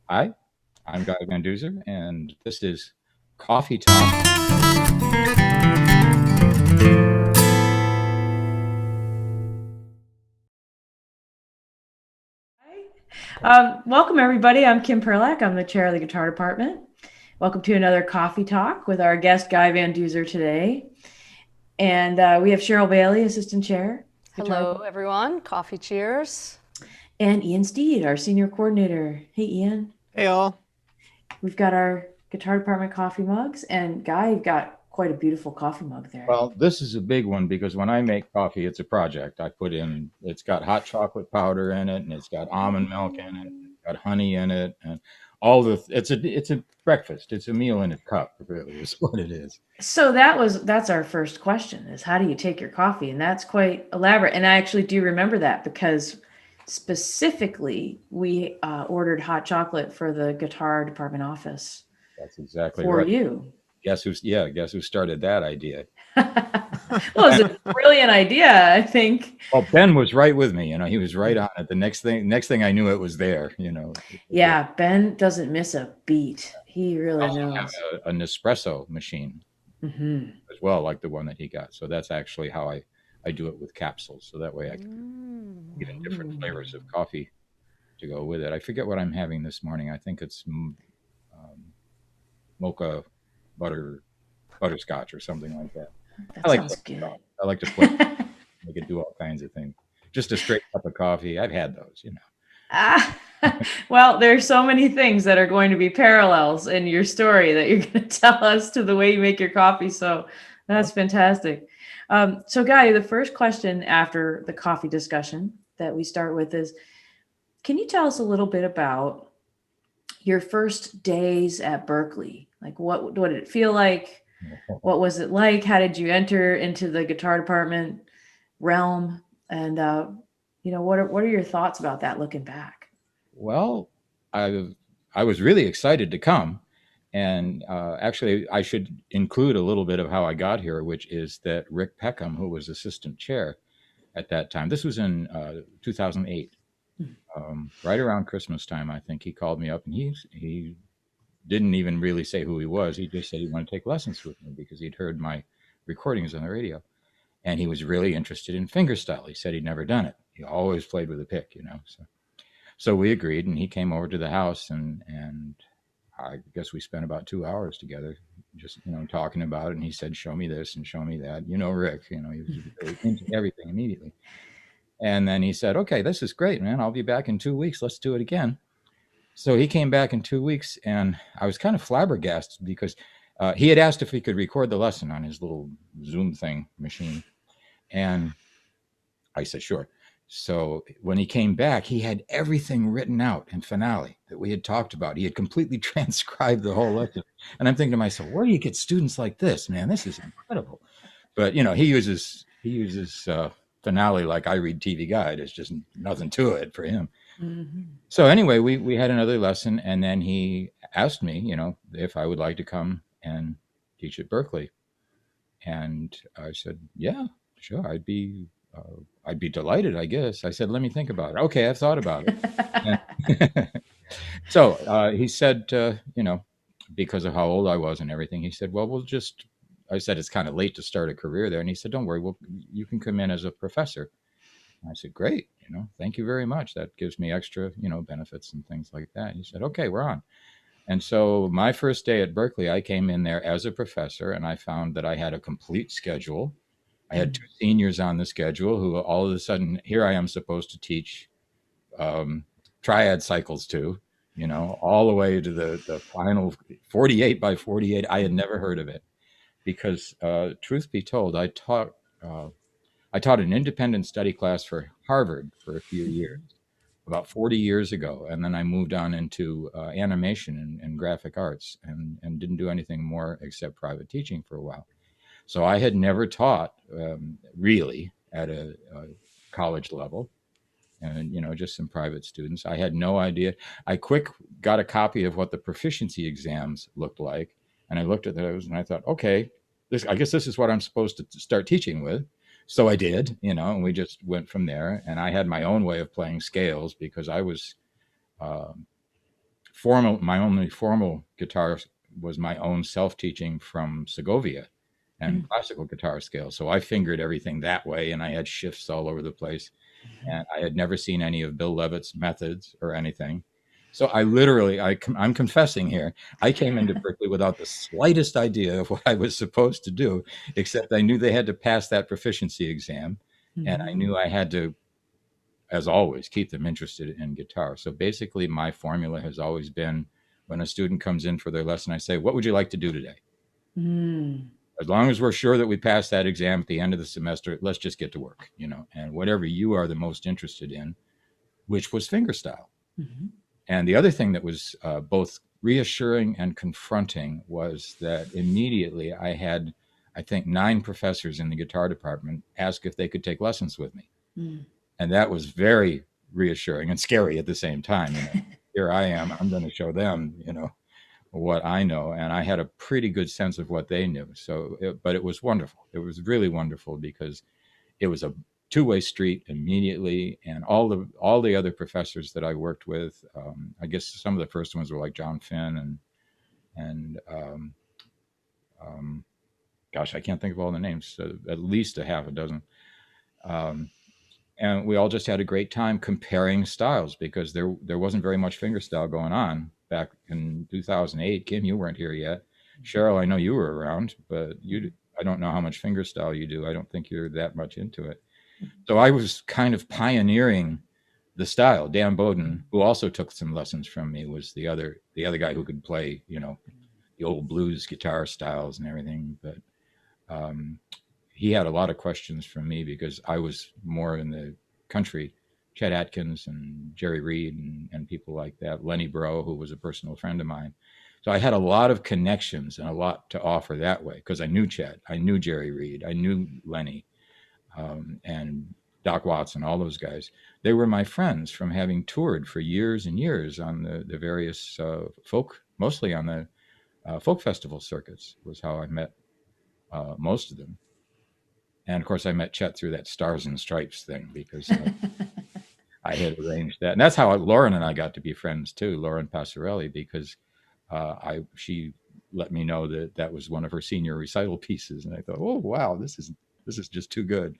Hi, I'm Guy Van Duser, and this is Coffee Talk. Welcome, everybody. I'm Kim Perlak. I'm the chair of the guitar department. Welcome to another coffee talk with our guest, Guy Van Duzer, today. And we have Cheryl Bailey, assistant chair, guitar, Hello, everyone. Coffee cheers. and Ian Steed, our senior coordinator. Hey, Ian. Hey all. We've got our guitar department coffee mugs, and Guy, you've got quite a beautiful coffee mug there. Well, this is a big one because when I make coffee, it's a project. I put in, it's got hot chocolate powder in it, and it's got almond milk in it, and it's got honey in it, and it's a breakfast. It's a meal in a cup, really, is what it is. So that's our first question: is how do you take your coffee? And that's quite elaborate. And I actually do remember that because specifically we ordered hot chocolate for the guitar department office That's exactly for right. you. Guess who started that idea? Well, it's a brilliant idea, I think. Well, Ben was right with me. He was right on it. The next thing I knew, it was there. Yeah, Ben doesn't miss a beat. He I really also have knows. an espresso machine Hmm. as well, like the one that he got. So that's actually how I do it with capsules. So that way I can even different flavors of coffee to go with it. I forget what I'm having this morning. I think it's mocha butter butterscotch or something like that. I That like sounds good. coffee. I like to play. I could do all kinds of things. Just a straight cup of coffee. I've had those. Ah, well, there's so many things that are going to be parallels in your story that you're going to tell us to the way you make your coffee. So Well, that's fantastic. So, Guy, the first question after the coffee discussion that we start with is, can you tell us a little bit about your first days at Berkeley? Like, what did it feel like? What was it like? How did you enter into the guitar department realm? And what are your thoughts about that looking back? well, I was really excited to come, and actually, I should include a little bit of how I got here, which is that Rick Peckham, who was assistant chair at that time, this was in 2008, right around Christmas time. I think he called me up, and he didn't even really say who he was. He just said he wanted to take lessons with me because he'd heard my recordings on the radio, and he was really interested in fingerstyle. He said he'd never done it. He always played with a pick. So we agreed, and he came over to the house, and I guess we spent about 2 hours together, just talking about it. And he said, "Show me this and show me that." Rick. He was really into everything immediately. And then he said, "Okay, this is great, man. I'll be back in 2 weeks. Let's do it again." So he came back in 2 weeks, and I was kind of flabbergasted because he had asked if he could record the lesson on his little Zoom thing machine, and I said, "Sure." So when he came back, he had everything written out in finale that we had talked about. He had completely transcribed the whole lesson. And I'm thinking to myself, where do you get students like this, man? This is incredible. But he uses finale like I read TV Guide. It's just nothing to it for him. Mhm. So anyway, we had another lesson, and then he asked me, if I would like to come and teach at Berkeley. And I said, "Yeah, sure. I'd be delighted, I guess." I said, "Let me think about it." "Okay, I've thought about it." And so he said, because of how old I was and everything, he said, "Well, we'll just." I said, "It's kind of late to start a career there," and he said, "Don't worry. Well, you can come in as a professor." And I said, "Great. Thank you very much. That gives me extra, benefits and things like that." He said, "Okay, we're on." And so my first day at Berkeley, I came in there as a professor, and I found that I had a complete schedule. I had two seniors on the schedule who all of a sudden, here I am supposed to teach um, triad cycles to, all the way to the final 48 by 48. I had never heard of it because, truth be told, I taught an independent study class for Harvard for a few years, about 40 years ago. And then I moved on into animation and graphic arts and didn't do anything more except private teaching for a while. So I had never taught really at a college level, and just some private students. I had no idea. I quick got a copy of what the proficiency exams looked like, and I looked at those and I thought, okay, this I guess this is what I'm supposed to start teaching with. So I did, and we just went from there. And I had my own way of playing scales because I was um my only formal guitar was my own self-teaching from Segovia and classical guitar scales. So I fingered everything that way, and I had shifts all over the place. And I had never seen any of Bill Levitt's methods or anything. So I literally, I'm confessing here, I came into Berkeley without the slightest idea of what I was supposed to do, except I knew they had to pass that proficiency exam. And I knew I had to, as always, keep them interested in guitar. So basically, my formula has always been when a student comes in for their lesson, I say, what would you like to do today? Mm. As long as we're sure that we pass that exam at the end of the semester, let's just get to work, and whatever you are the most interested in, which was fingerstyle. Mm-hmm. And the other thing that was both reassuring and confronting was that immediately I had, I think, 9 professors in the guitar department ask if they could take lessons with me. Mm. And that was very reassuring and scary at the same time. Here I am, I'm going to show them, what I know. And I had a pretty good sense of what they knew. But it was wonderful. It was really wonderful because it was a two-way street immediately. And all the other professors that I worked with, I guess some of the first ones were like John Finn and gosh, I can't think of all the names, so at least a half a dozen. And we all just had a great time comparing styles because there wasn't very much fingerstyle going on back in 2008. Kim, you weren't here yet. Cheryl, I know you were around, but I don't know how much fingerstyle you do. I don't think you're that much into it. So I was kind of pioneering the style. Dan Bowden, who also took some lessons from me, was the other guy who could play, the old blues guitar styles and everything. But he had a lot of questions from me because I was more in the country. Chet Atkins and Jerry Reed and people like that. Lenny Breau, who was a personal friend of mine. So I had a lot of connections and a lot to offer that way because I knew Chet, I knew Jerry Reed, I knew Lenny, and Doc Watson, all those guys. They were my friends from having toured for years and years on the various mostly on the folk festival circuits was how I met most of them. And of course, I met Chet through that Stars and Stripes thing because I had arranged that. And that's how Lauren and I got to be friends too, Lauren Passarelli, because she let me know that was one of her senior recital pieces. And I thought, oh, wow, this is just too good.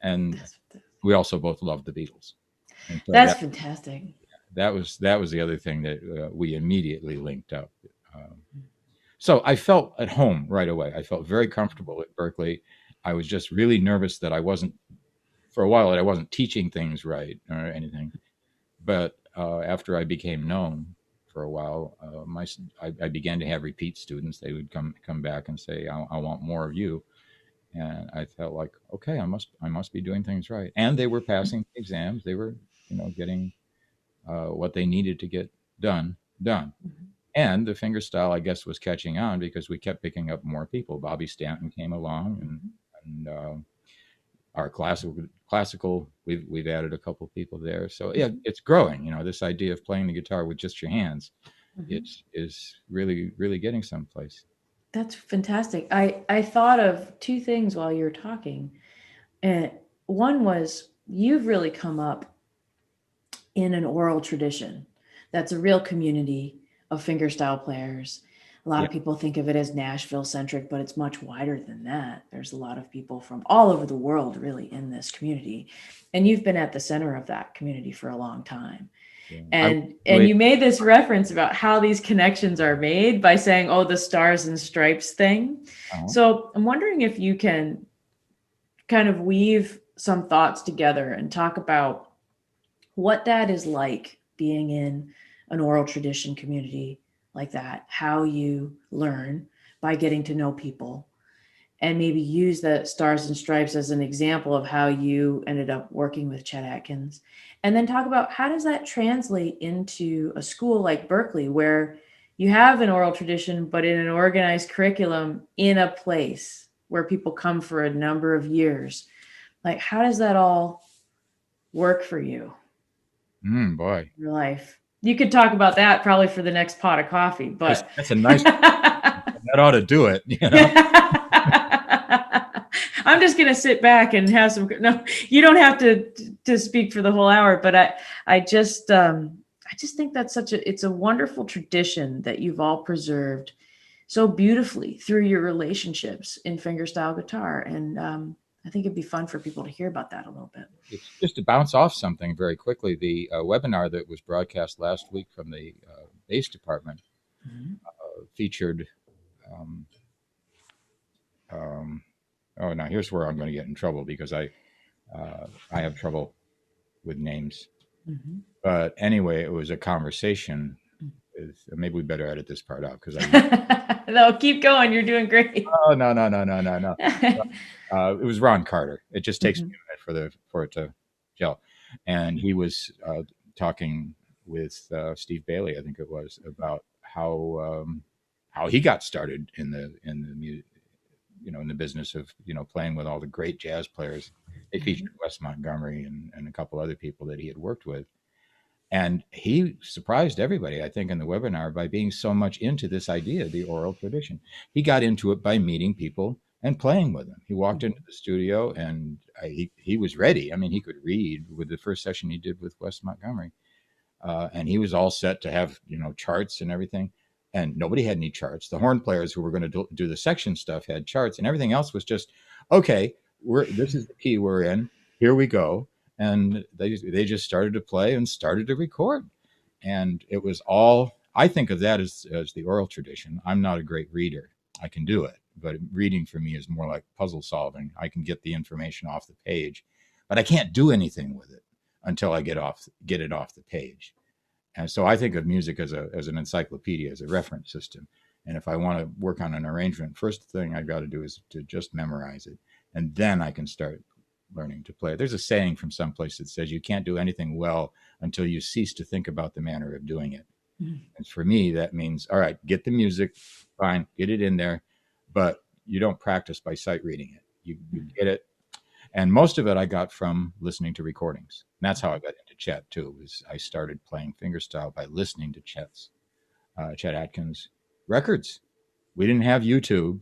And we also both loved the Beatles. And so That's fantastic. That was the other thing that we immediately linked up. So I felt at home right away. I felt very comfortable at Berkeley. I was just really nervous that I wasn't teaching things right or anything. But after I became known for a while, I began to have repeat students. They would come back and say, I want more of you. And I felt like, okay, I must be doing things right. And they were passing exams. They were, getting what they needed to get done. Mm-hmm. And the fingerstyle, I guess, was catching on because we kept picking up more people. Bobby Stanton came along, and our classical, we've added a couple people there. So yeah, it's growing. This idea of playing the guitar with just your hands, is really, really getting someplace. That's fantastic. I thought of 2 things while you were talking. And one was you've really come up in an oral tradition. That's a real community of fingerstyle players. A lot of people think of it as Nashville centric, but it's much wider than that. There's a lot of people from all over the world really in this community. And you've been at the center of that community for a long time. Yeah. And you made this reference about how these connections are made by saying, oh, the Stars and Stripes thing. Uh-huh. So I'm wondering if you can kind of weave some thoughts together and talk about what that is like being in an oral tradition community like that, how you learn by getting to know people, and maybe use the Stars and Stripes as an example of how you ended up working with Chet Atkins. And then talk about how does that translate into a school like Berkeley, where you have an oral tradition, but in an organized curriculum in a place where people come for a number of years. Like, how does that all work for you? Boy. Your life. You could talk about that probably for the next pot of coffee, but that's a nice, that ought to do it. I'm just going to sit back and have some, no, you don't have to speak for the whole hour, but I I just think that's it's a wonderful tradition that you've all preserved so beautifully through your relationships in fingerstyle guitar. And I think it'd be fun for people to hear about that a little bit. Just to bounce off something very quickly, the webinar that was broadcast last week from the bass department Mhm. featured. Um, oh, now here's where I'm going to get in trouble because I have trouble with names. Mhm. But anyway, it was a conversation. Maybe we better edit this part out because I. No, keep going. You're doing great. Oh, no, no, no, no, no, no. It was Ron Carter. It just takes me Mhm. a minute for it to gel, and he was talking with Steve Bailey, I think it was, about how he got started in the business of playing with all the great jazz players. They featured Mhm. Wes Montgomery and a couple other people that he had worked with, and he surprised everybody, I think, in the webinar by being so much into this idea, the oral tradition. He got into it by meeting people and playing with them. He walked into the studio and he was ready. I mean, he could read with the first session he did with Wes Montgomery. And he was all set to have charts and everything. And nobody had any charts. The horn players who were going to do the section stuff had charts, and everything else was just okay. This is the key we're in. Here we go, and they just started to play and started to record, and it was all. I think of that as the oral tradition. I'm not a great reader. I can do it, but reading for me is more like puzzle solving. I can get the information off the page, but I can't do anything with it until I get it off the page. And so I think of music as an encyclopedia, as a reference system. And if I want to work on an arrangement, first thing I've got to do is to just memorize it, and then I can start learning to play. There's a saying from someplace that says you can't do anything well until you cease to think about the manner of doing it. Mhm. And for me, that means all right, get the music, fine, get it in there, but you don't practice by sight reading it. You get it, and most of it I got from listening to recordings. And that's how I got into Chet too. Was I started playing fingerstyle by listening to Chet Atkins records. We didn't have YouTube,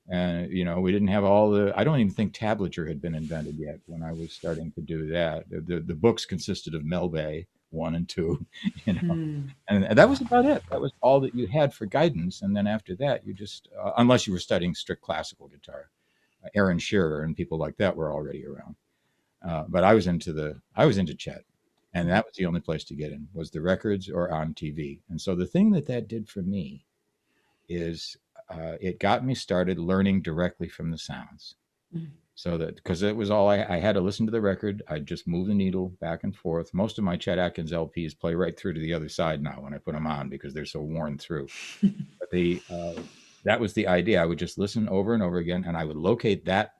and we didn't have all the. I don't even think tablature had been invented yet when I was starting to do that. The books consisted of Melbay 1 and 2, you know, Mm. and that was about it. That was all that you had for guidance. And then after that, you just unless you were studying strict classical guitar, Aaron Shearer and people like that were already around. But I was into Chet, and that was the only place to get in was the records or on TV. And so the thing that did for me is it got me started learning directly from the sounds. Mm. So that because it was all I had to listen to the record, I'd just move the needle back and forth. Most of my Chet Atkins LPs play right through to the other side now when I put them on because they're so worn through. But that was the idea. I would just listen over and over again, and I would locate that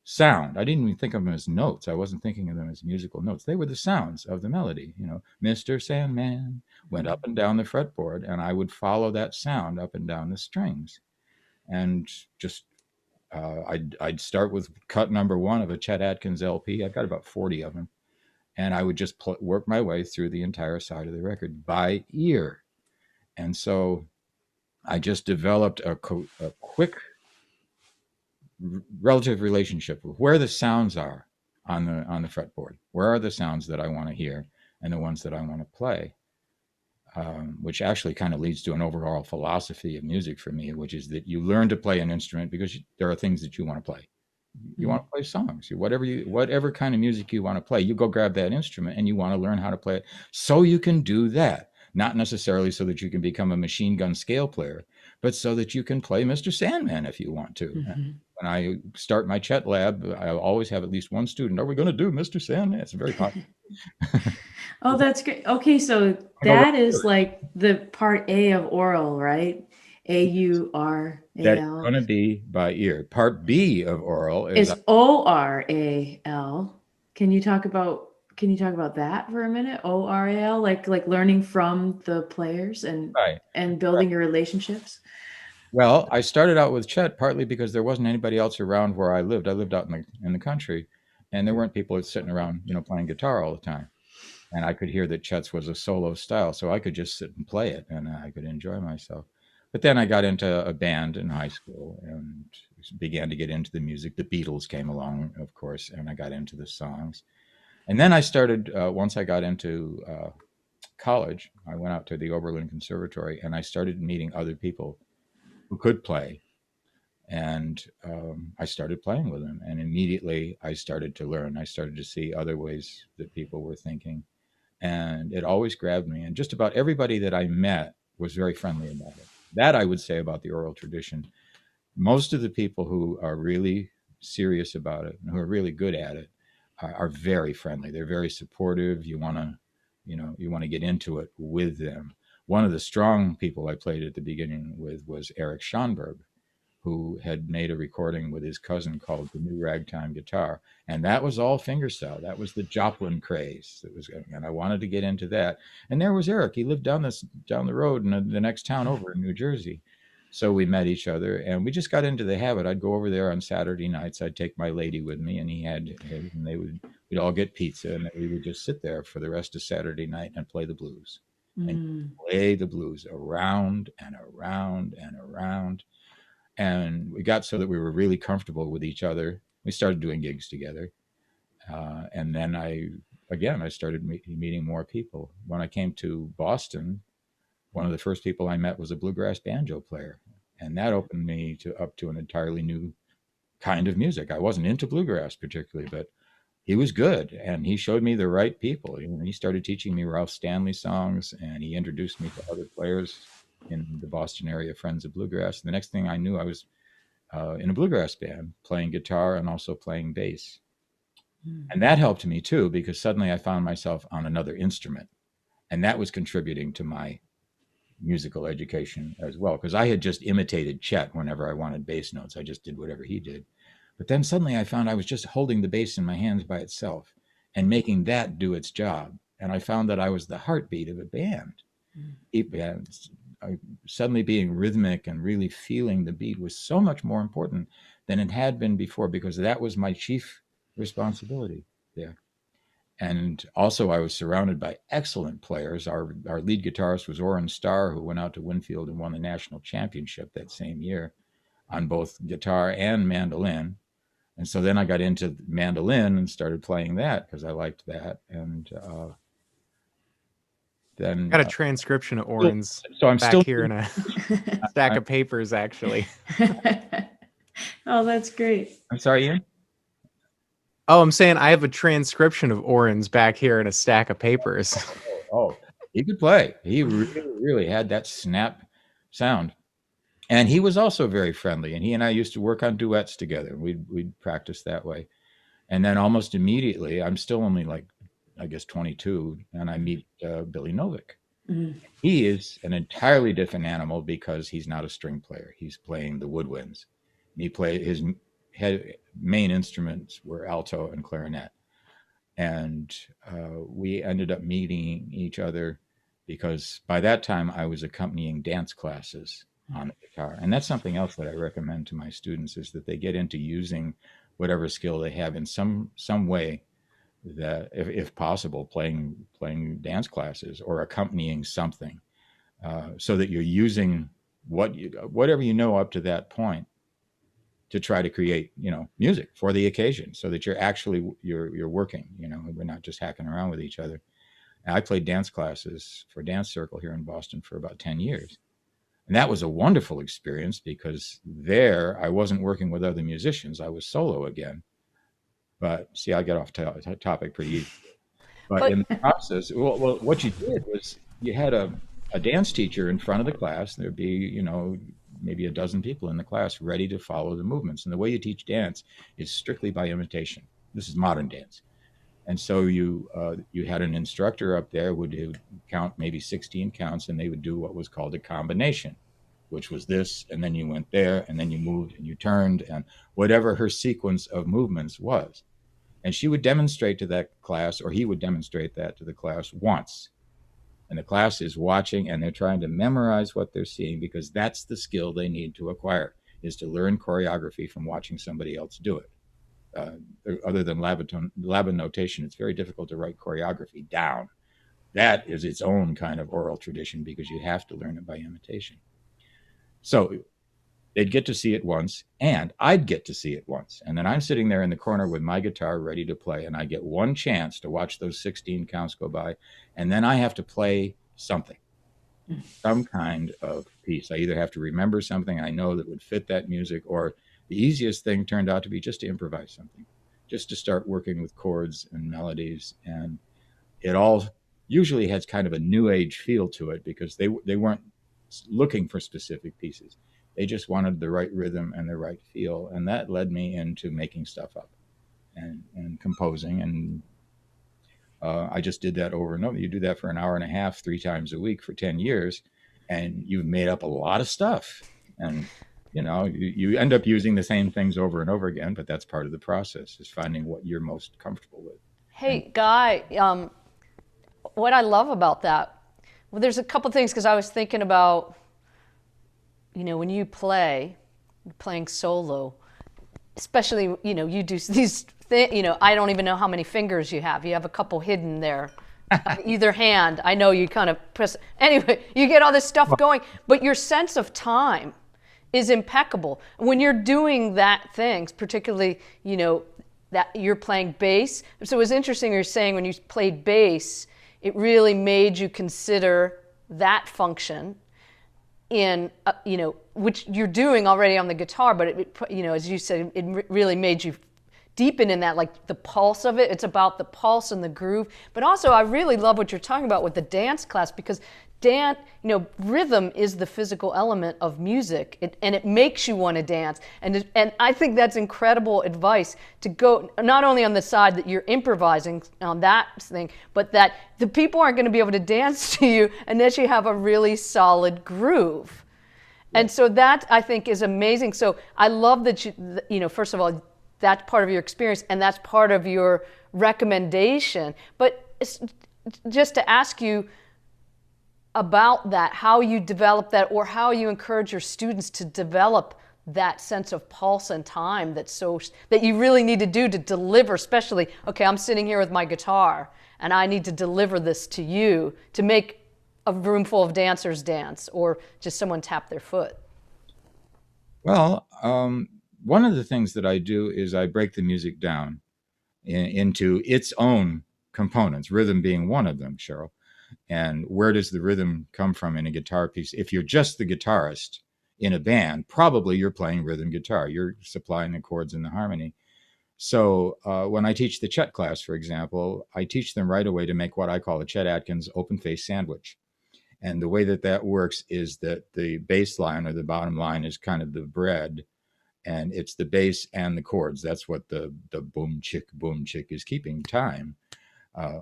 sound. I didn't even think of them as notes. I wasn't thinking of them as musical notes. They were the sounds of the melody. Mr. Sandman went up and down the fretboard, and I would follow that sound up and down the strings, and just I'd start with cut number one of a Chet Atkins LP. I've got about 40 of them, and I would just work my way through the entire side of the record by ear, and so I just developed a quick relative relationship with where the sounds are on the fretboard. Where are the sounds that I want to hear and the ones that I want to play? Which actually kind of leads to an overall philosophy of music for me, which is that you learn to play an instrument because there are things that you want to play. You want Mm. to play songs, whatever kind of music you want to play, you go grab that instrument and you want to learn how to play it so you can do that. Not necessarily so that you can become a machine gun scale player, but so that you can play Mr. Sandman if you want to. Mhm. When I start my Chet lab, I'll always have at least one student. Are we going to do Mr. Sandman? It's very popular. Oh, that's great. Okay, so I go right that through is it. like the part A of oral, right? That's Aural. going to be by ear. Part B of oral is Is ORAL. Can you talk about that for a minute? ORAL, like learning from the players and right. and building your relationships. Well, I started out with Chet partly because there wasn't anybody else around where I lived. I lived out in the country, and there weren't people sitting around, playing guitar all the time. And I could hear that Chet's was a solo style, so I could just sit and play it, and I could enjoy myself. But then I got into a band in high school and began to get into the music. The Beatles came along, of course, and I got into the songs. And then I started once I got into college, I went out to the Oberlin Conservatory and I started meeting other people who could play. And I started playing with them. And immediately I started to learn. I started to see other ways that people were thinking. And it always grabbed me. And just about everybody that I met was very friendly about it. That I would say about the oral tradition. Most of the people who are really serious about it and who are really good at it are very friendly. They're very supportive. You want to get into it with them. One of the strong people I played at the beginning with was Eric Schonberg, who had made a recording with his cousin called The New Ragtime Guitar. And that was all fingerstyle. That was the Joplin craze that was going. And I wanted to get into that. And there was Eric. He lived down the road in the next town over in New Jersey. So we met each other and we just got into the habit. I'd go over there on Saturday nights. I'd take my lady with me and he had his, and we'd all get pizza and we would just sit there for the rest of Saturday night and play the blues and Mm. play the blues around and around and around. And we got so that we were really comfortable with each other. We started doing gigs together, and then I started meeting more people. When I came to Boston, one of the first people I met was a bluegrass banjo player, and that opened me up to an entirely new kind of music. I wasn't into bluegrass particularly, but he was good, and he showed me the right people. He started teaching me Ralph Stanley songs, and he introduced me to other players in the Boston area, Friends of Bluegrass. And the next thing I knew, I was in a bluegrass band, playing guitar and also playing bass. Mm. And that helped me too, because suddenly I found myself on another instrument. And that was contributing to my musical education as well, because I had just imitated Chet whenever I wanted bass notes. I just did whatever he did. But then suddenly I found I was just holding the bass in my hands by itself and making that do its job. And I found that I was the heartbeat of a band. Mm. Suddenly being rhythmic and really feeling the beat was so much more important than it had been before, because that was my chief responsibility there. And also, I was surrounded by excellent players. Our lead guitarist was Orrin Starr, who went out to Winfield and won the national championship that same year on both guitar and mandolin. And so then I got into mandolin and started playing that because I liked that. And then, Got a transcription of so, Orin's so I'm back still. here in a stack of papers, actually. Oh, that's great. I'm sorry, Ian. Oh, I'm saying I have a transcription of Orin's back here in a stack of papers. Oh, he could play. He really, really had that snap sound. And he was also very friendly. And he and I used to work on duets together. We'd practice that way. And then almost immediately, I'm still only like, I guess, 22, and I meet Billy Novick. Mm. He is an entirely different animal because he's not a string player. He's playing the woodwinds. He played his main instruments were alto and clarinet. And we ended up meeting each other because by that time I was accompanying dance classes on the guitar. And that's something else that I recommend to my students, is that they get into using whatever skill they have in some way, that if possible, playing dance classes or accompanying something, so that you're using whatever you know up to that point to try to create music for the occasion, so that you're working. We're not just hacking around with each other. And I played dance classes for Dance Circle here in Boston for about 10 years. And that was a wonderful experience, because there I wasn't working with other musicians. I was solo again. But see, I get off topic pretty easy. But But in the process, well, what you did was you had a dance teacher in front of the class. There'd be, maybe a dozen people in the class ready to follow the movements. And the way you teach dance is strictly by imitation. This is modern dance. And so you had an instructor up there would count maybe 16 counts, and they would do what was called a combination, which was this, and then you went there, and then you moved and you turned, and whatever her sequence of movements was. And she would demonstrate to that class, or he would demonstrate that to the class once. And the class is watching and they're trying to memorize what they're seeing, because that's the skill they need to acquire, is to learn choreography from watching somebody else do it. Other than Laban notation, it's very difficult to write choreography down. That is its own kind of oral tradition, because you have to learn it by imitation. So they'd get to see it once, and I'd get to see it once. And then I'm sitting there in the corner with my guitar ready to play, and I get one chance to watch those 16 counts go by, and then I have to play something, some kind of piece. I either have to remember something I know that would fit that music, or the easiest thing turned out to be just to improvise something, just to start working with chords and melodies. And it all usually has kind of a new age feel to it, because they weren't looking for specific pieces. They just wanted the right rhythm and the right feel. And that led me into making stuff up and composing. And I just did that over and over. You do that for an hour and a half, 3 times a week for 10 years, and you've made up a lot of stuff. And, you end up using the same things over and over again, but that's part of the process, is finding what you're most comfortable with. Hey, Guy, what I love about that, well, there's a couple things, because I was thinking about, when you playing solo, especially, you do these things, I don't even know how many fingers you have. You have a couple hidden there. Either hand. I know you kind of press. Anyway, you get all this stuff going, but your sense of time is impeccable. When you're doing that thing, particularly, that you're playing bass. So it was interesting you're saying when you played bass, it really made you consider that function in, which you're doing already on the guitar, but as you said, it really made you deepen in that, like the pulse of it. It's about the pulse and the groove. But also, I really love what you're talking about with the dance class, because rhythm is the physical element of music, and it makes you want to dance. And I think that's incredible advice, to go not only on the side that you're improvising on that thing, but that the people aren't going to be able to dance to you unless you have a really solid groove. And so that, I think, is amazing. So I love that first of all, that's part of your experience, and that's part of your recommendation. But just to ask you about that, how you develop that, or how you encourage your students to develop that sense of pulse and time that you really need to do to deliver, especially, okay, I'm sitting here with my guitar, and I need to deliver this to you to make a room full of dancers dance, or just someone tap their foot. Well, one of the things that I do is I break the music down into its own components, rhythm being one of them, Cheryl. And where does the rhythm come from in a guitar piece? If you're just the guitarist in a band, probably you're playing rhythm guitar. You're supplying the chords and the harmony. So when I teach the Chet class, for example, I teach them right away to make what I call a Chet Atkins open face sandwich. And the way that works is that the bass line, or the bottom line, is kind of the bread, and it's the bass and the chords. That's what the boom chick is keeping time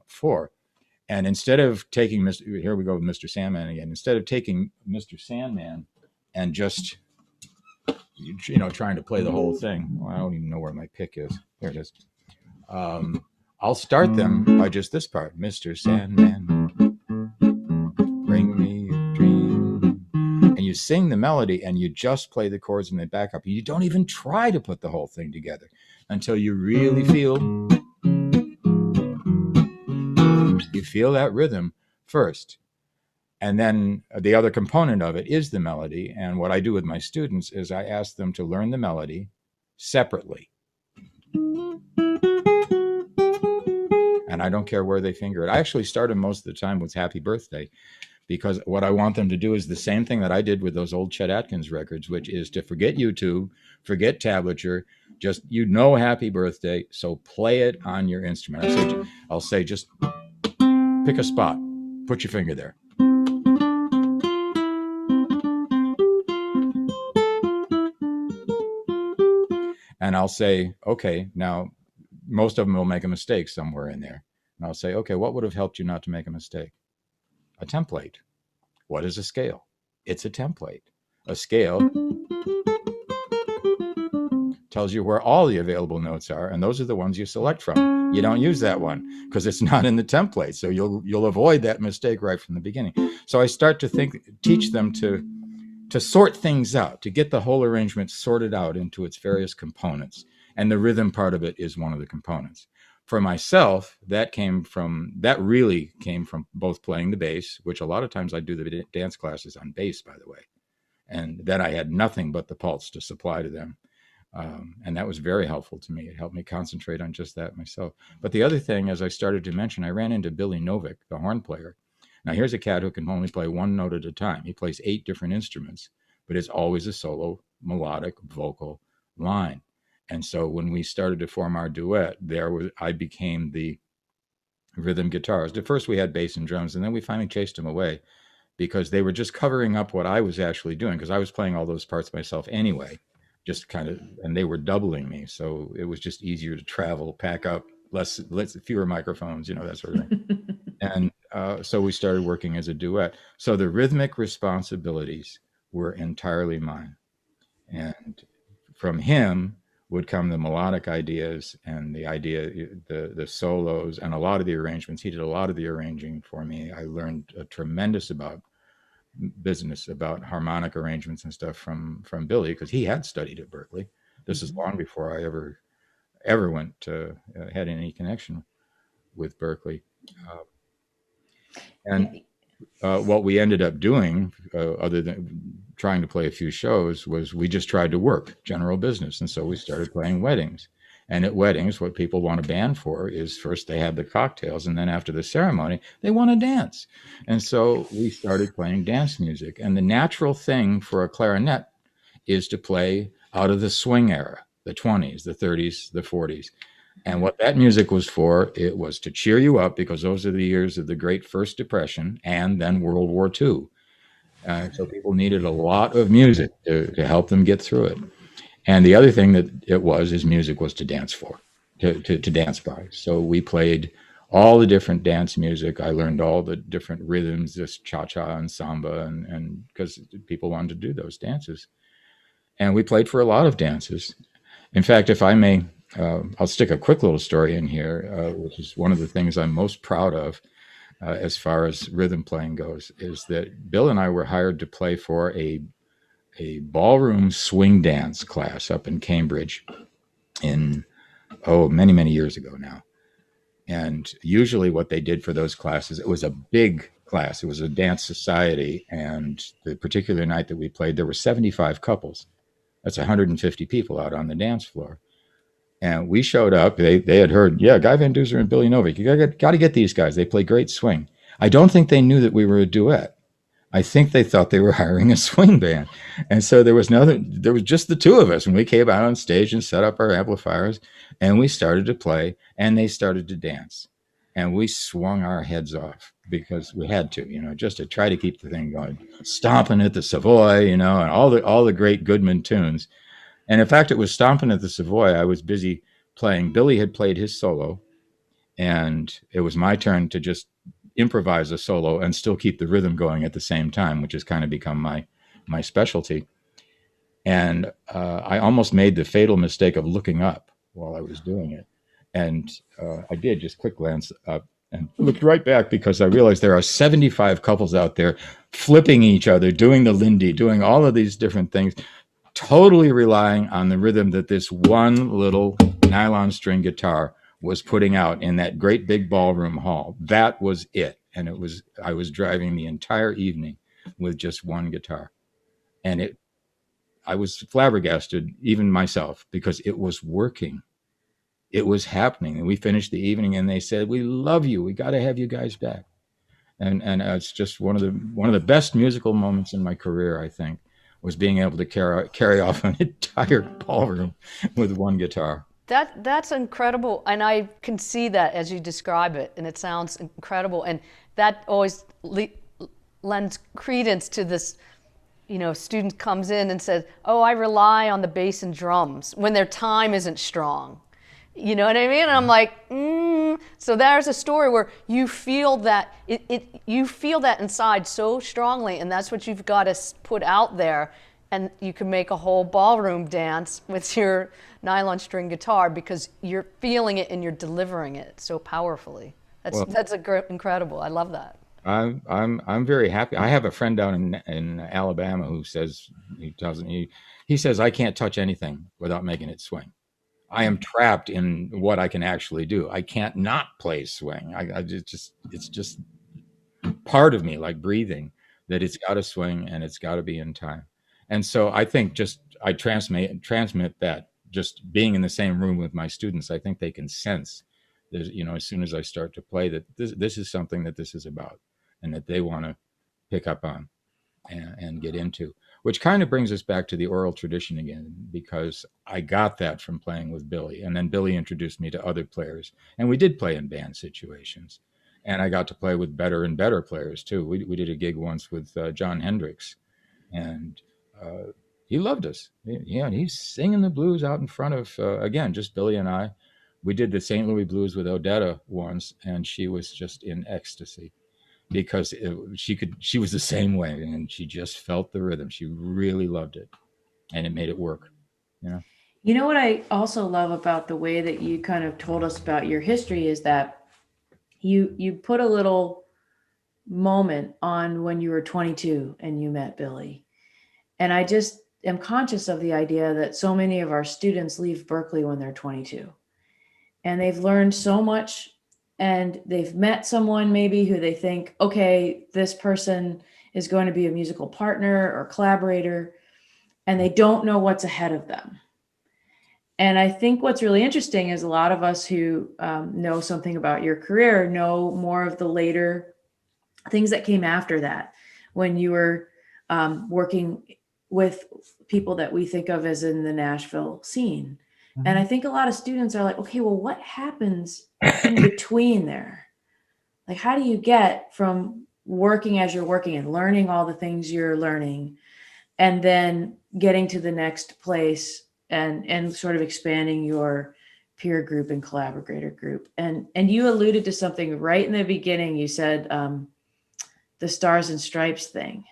for. And instead of taking here we go with Mr. Sandman again. Instead of taking Mr. Sandman and just trying to play the whole thing, well, I don't even know where my pick is. There it is. I'll start them by just this part. Mr. Sandman, bring me a dream. And you sing the melody, and you just play the chords and they back up. You don't even try to put the whole thing together until you really feel that rhythm first. And then the other component of it is the melody. And what I do with my students is I ask them to learn the melody separately. And I don't care where they finger it. I actually start them most of the time with Happy Birthday, because what I want them to do is the same thing that I did with those old Chet Atkins records, which is to forget YouTube, forget tablature, just, Happy Birthday, so play it on your instrument. I'll say just pick a spot, put your finger there. And I'll say, okay, now most of them will make a mistake somewhere in there. And I'll say, okay, what would have helped you not to make a mistake? A template. What is a scale? It's a template. A scale tells you where all the available notes are, and those are the ones you select from. You don't use that one because it's not in the template, so you'll avoid that mistake right from the beginning. So I start to teach them to sort things out, to get the whole arrangement sorted out into its various components, and the rhythm part of it is one of the components. For myself, that really came from both playing the bass, which a lot of times I do the dance classes on bass, by the way. And then I had nothing but the pulse to supply to them. And that was very helpful to me. It helped me concentrate on just that myself. But the other thing, as I started to mention, I ran into Billy Novick, the horn player. Now, here's a cat who can only play one note at a time. He plays 8 different instruments, but it's always a solo, melodic, vocal line. And so when we started to form our duet, I became the rhythm guitarist. At first, we had bass and drums, and then we finally chased them away because they were just covering up what I was actually doing, because I was playing all those parts myself anyway, just kind of, and they were doubling me. So it was just easier to travel, pack up, fewer microphones, that sort of thing. And so we started working as a duet. So the rhythmic responsibilities were entirely mine. And from him would come the melodic ideas and the solos, and a lot of the arrangements. He did a lot of the arranging for me. I learned a tremendous business about harmonic arrangements and stuff from Billy, because he had studied at Berklee. This is long before I ever went to had any connection with Berklee. And what we ended up doing, other than trying to play a few shows, was we just tried to work general business. And so we started playing weddings. And at weddings, what people want a band for is, first they have the cocktails, and then after the ceremony, they want to dance. And so we started playing dance music. And the natural thing for a clarinet is to play out of the swing era, the 20s, the 30s, the 40s. And what that music was for, it was to cheer you up, because those are the years of the Great First Depression and then World War II. So people needed a lot of music to help them get through it. And the other thing that music was to dance for, to dance by. So we played all the different dance music. I learned all the different rhythms, just cha-cha and samba, and because people wanted to do those dances. And we played for a lot of dances. In fact, if I may, I'll stick a quick little story in here, which is one of the things I'm most proud of as far as rhythm playing goes, is that Bill and I were hired to play for a ballroom swing dance class up in Cambridge in, many, many years ago now. And usually what they did for those classes, it was a big class. It was a dance society. And the particular night that we played, there were 75 couples. That's 150 people out on the dance floor. And we showed up. They had heard, yeah, Guy Van Duser and Billy Novick. You got to get these guys. They play great swing. I don't think they knew that we were a duet. I think they thought they were hiring a swing band. And so there was just the two of us. And we came out on stage and set up our amplifiers, and we started to play, and they started to dance. And we swung our heads off because we had to, just to try to keep the thing going. Stomping at the Savoy, and all the great Goodman tunes. And in fact, it was Stomping at the Savoy. I was busy playing. Billy had played his solo, and it was my turn to just improvise a solo and still keep the rhythm going at the same time, which has kind of become my specialty. And I almost made the fatal mistake of looking up while I was doing it. And I did just quick glance up and looked right back, because I realized there are 75 couples out there flipping each other, doing the Lindy, doing all of these different things, totally relying on the rhythm that this one little nylon string guitar was putting out in that great big ballroom hall. That was it. And I was driving the entire evening with just one guitar. And I was flabbergasted, even myself, because it was working. It was happening. And we finished the evening, and they said, "We love you. We got to have you guys back." And it's just one of the best musical moments in my career, I think, was being able to carry off an entire ballroom with one guitar. That's incredible, and I can see that as you describe it, and it sounds incredible, and that always lends credence to this. Student comes in and says, "Oh, I rely on the bass and drums," when their time isn't strong. You know what I mean? And I'm like, So there's a story where you feel that you feel that inside so strongly, and that's what you've got to put out there, and you can make a whole ballroom dance with your nylon string guitar because you're feeling it and you're delivering it so powerfully. That's incredible. I love that. I'm very happy. I have a friend down in Alabama who says he says I can't touch anything without making it swing. I am trapped in what I can actually do. I can't not play swing. It's just part of me, like breathing, that it's got to swing and it's got to be in time. And so I think just I transmit that just being in the same room with my students. I think they can sense, as soon as I start to play, that this is something that this is about, and that they want to pick up on and get into. Which kind of brings us back to the oral tradition again, because I got that from playing with Billy, and then Billy introduced me to other players, and we did play in band situations, and I got to play with better and better players too. We did a gig once with John Hendricks, and he loved us. And he's singing the blues out in front of again just Billy and I. We did the St. Louis Blues with Odetta once, and she was just in ecstasy because she was the same way, and she just felt the rhythm. She really loved it, and it made it work. You know. You know what I also love about the way that you kind of told us about your history is that you put a little moment on when you were 22 and you met Billy. And I just am conscious of the idea that so many of our students leave Berklee when they're 22 and they've learned so much, and they've met someone maybe who they think, okay, this person is going to be a musical partner or collaborator, and they don't know what's ahead of them. And I think what's really interesting is a lot of us who know something about your career know more of the later things that came after that, when you were working with people that we think of as in the Nashville scene. Mm-hmm. And I think a lot of students are like, okay, well, what happens in between there? Like, how do you get from working as you're working and learning all the things you're learning, and then getting to the next place and sort of expanding your peer group and collaborator group? And you alluded to something right in the beginning. You said the Stars and Stripes thing.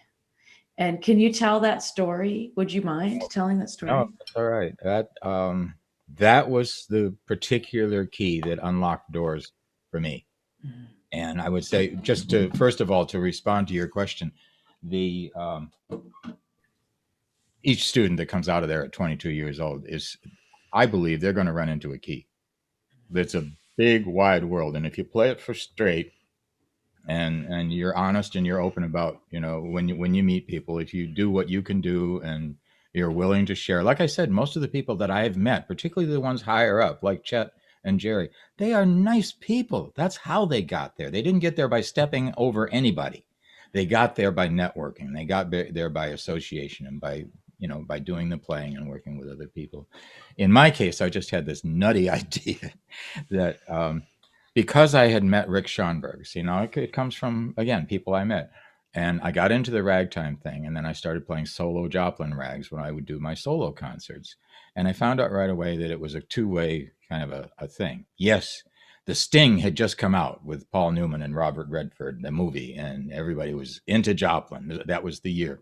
And can you tell that story? Would you mind telling that story? No, that's all right. That was the particular key that unlocked doors for me. Mm-hmm. And I would say, just to first of all, to respond to your question, the each student that comes out of there at 22 years old is, I believe, they're going to run into a key. It's a big, wide world, and if you play it for straight, and you're honest and you're open about, when you meet people, if you do what you can do and you're willing to share. Like I said, most of the people that I've met, particularly the ones higher up, like Chet and Jerry, they are nice people. That's how they got there. They didn't get there by stepping over anybody. They got there by networking. They got there by association and by doing the playing and working with other people. In my case, I just had this nutty idea that because I had met Rick Schoenberg, it comes from, again, people I met. And I got into the ragtime thing, and then I started playing solo Joplin rags when I would do my solo concerts. And I found out right away that it was a two-way kind of a thing. Yes, The Sting had just come out with Paul Newman and Robert Redford, the movie, and everybody was into Joplin. That was the year.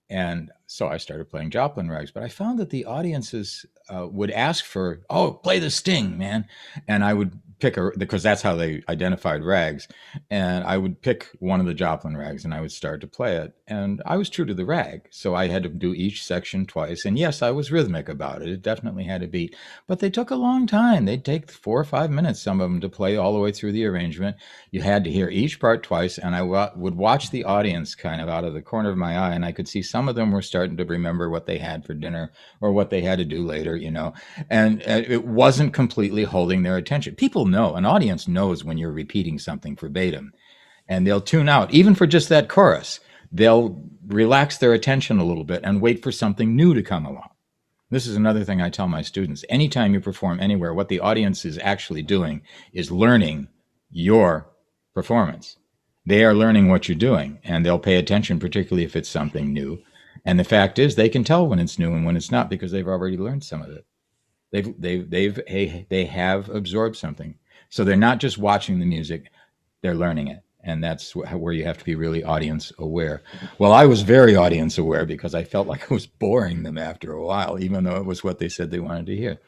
And so I started playing Joplin rags, but I found that the audiences would ask for, oh, play the Sting, man. And I would pick because that's how they identified rags. And I would pick one of the Joplin rags and I would start to play it. And I was true to the rag. So I had to do each section twice. And yes, I was rhythmic about it. It definitely had a beat, but they took a long time. They'd take 4 or 5 minutes, some of them, to play all the way through the arrangement. You had to hear each part twice. And I would watch the audience kind of out of the corner of my eye. And I could see some of them were starting to remember what they had for dinner or what they had to do later, and it wasn't completely holding their attention. People know, an audience knows when you're repeating something verbatim, and they'll tune out even for just that chorus. They'll relax their attention a little bit and wait for something new to come along. This is another thing I tell my students. Anytime you perform anywhere, what the audience is actually doing is learning your performance. They are learning what you're doing, and they'll pay attention, particularly if it's something new. And the fact is, they can tell when it's new and when it's not because they've already learned some of it. They have absorbed something. So they're not just watching the music, they're learning it. And that's where you have to be really audience aware. Well, I was very audience aware because I felt like I was boring them after a while, even though it was what they said they wanted to hear.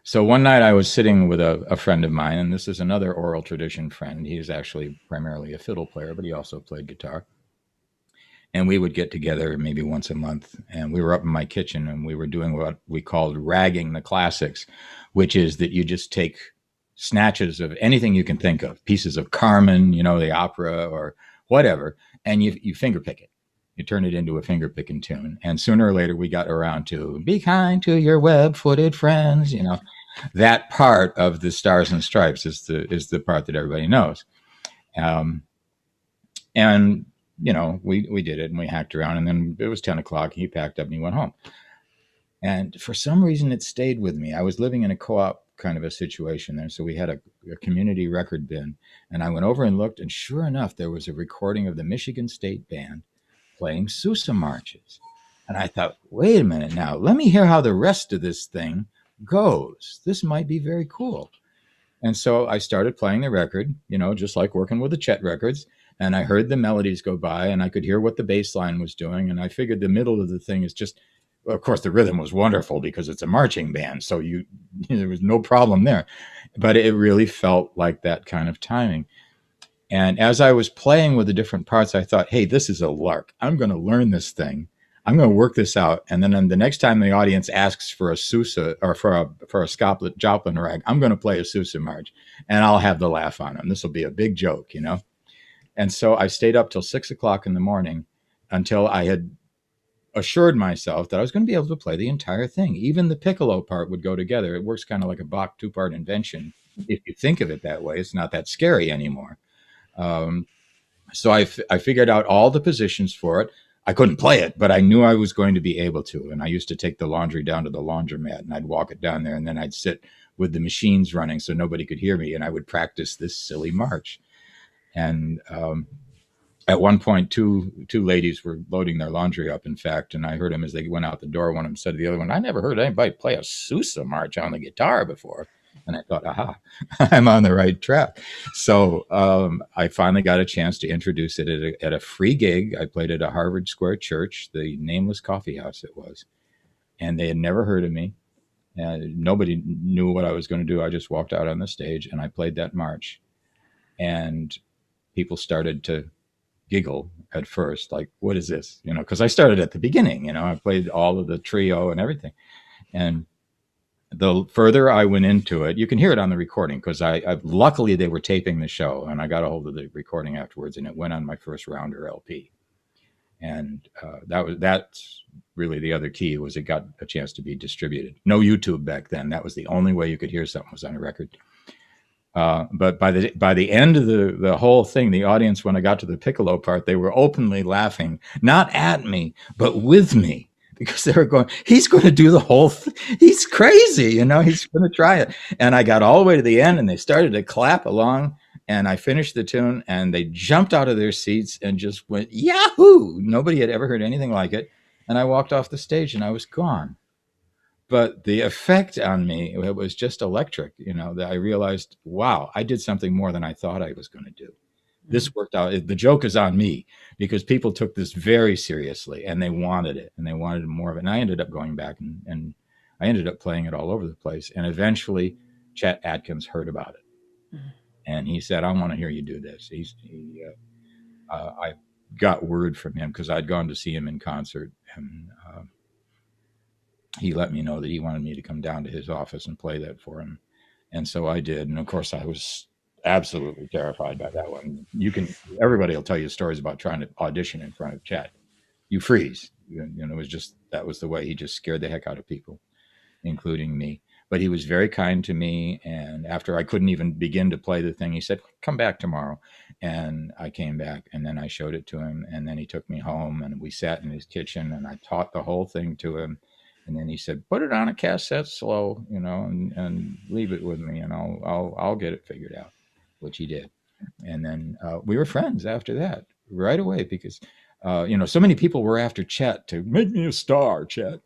So one night I was sitting with a friend of mine, and this is another oral tradition friend. He is actually primarily a fiddle player, but he also played guitar. And we would get together maybe once a month, and we were up in my kitchen, and we were doing what we called ragging the classics, which is that you just take snatches of anything you can think of, pieces of Carmen, the opera or whatever, and you finger pick it. you turn it into a finger picking tune. And sooner or later, we got around to "Be kind to your web footed friends." That part of the Stars and Stripes is the part that everybody knows. Um, and we did it and we hacked around, and then it was 10 o'clock. He packed up and he went home. And for some reason, it stayed with me. I was living in a co-op kind of a situation there, so we had a community record bin, and I went over and looked, and sure enough, there was a recording of the Michigan State Band playing Sousa marches. And I thought, wait a minute now, let me hear how the rest of this thing goes. This might be very cool. And so I started playing the record, just like working with the Chet records. And I heard the melodies go by and I could hear what the bass line was doing. And I figured the middle of the thing is just, well, of course, the rhythm was wonderful because it's a marching band. So there was no problem there. But it really felt like that kind of timing. And as I was playing with the different parts, I thought, hey, this is a lark. I'm going to learn this thing. I'm going to work this out. And then the next time the audience asks for a Sousa or for a Joplin rag, I'm going to play a Sousa march and I'll have the laugh on them. This will be a big joke, And so I stayed up till 6 o'clock in the morning until I had assured myself that I was going to be able to play the entire thing. Even the piccolo part would go together. It works kind of like a Bach two-part invention. If you think of it that way, it's not that scary anymore. So I figured out all the positions for it. I couldn't play it, but I knew I was going to be able to. And I used to take the laundry down to the laundromat and I'd walk it down there and then I'd sit with the machines running so nobody could hear me. And I would practice this silly march. And at one point, two ladies were loading their laundry up, in fact, and I heard them as they went out the door. One of them said to the other one, "I never heard anybody play a Sousa march on the guitar before." And I thought, aha, I'm on the right track. So I finally got a chance to introduce it at a free gig. I played at a Harvard Square church, the Nameless Coffee House it was. And they had never heard of me. And nobody knew what I was going to do. I just walked out on the stage and I played that march. And people started to giggle at first, like, what is this? Because I started at the beginning, I played all of the trio and everything. And the further I went into it, you can hear it on the recording because I luckily they were taping the show and I got a hold of the recording afterwards and it went on my first rounder LP. And that's really the other key was it got a chance to be distributed. No YouTube back then. That was the only way you could hear something was on a record. But by the end of the whole thing, the audience, when I got to the piccolo part, they were openly laughing, not at me, but with me. Because they were going, he's going to do the whole thing. He's crazy, he's going to try it. And I got all the way to the end and they started to clap along and I finished the tune and they jumped out of their seats and just went, Yahoo! Nobody had ever heard anything like it. And I walked off the stage and I was gone. But the effect on me, it was just electric, that I realized, wow, I did something more than I thought I was going to do. This worked out. The joke is on me because people took this very seriously and they wanted it and they wanted more of it. And I ended up going back and I ended up playing it all over the place. And eventually Chet Atkins heard about it. And he said, I want to hear you do this. I got word from him because I'd gone to see him in concert and he let me know that he wanted me to come down to his office and play that for him. And so I did. And of course I was absolutely terrified by that one. Everybody will tell you stories about trying to audition in front of Chet. You freeze. It was just, that was the way he just scared the heck out of people, including me. But he was very kind to me. And after I couldn't even begin to play the thing, he said, come back tomorrow. And I came back and then I showed it to him. And then he took me home and we sat in his kitchen and I taught the whole thing to him. And then he said, put it on a cassette slow, and leave it with me and I'll get it figured out, which he did. And then we were friends after that right away because, so many people were after Chet to make me a star, Chet,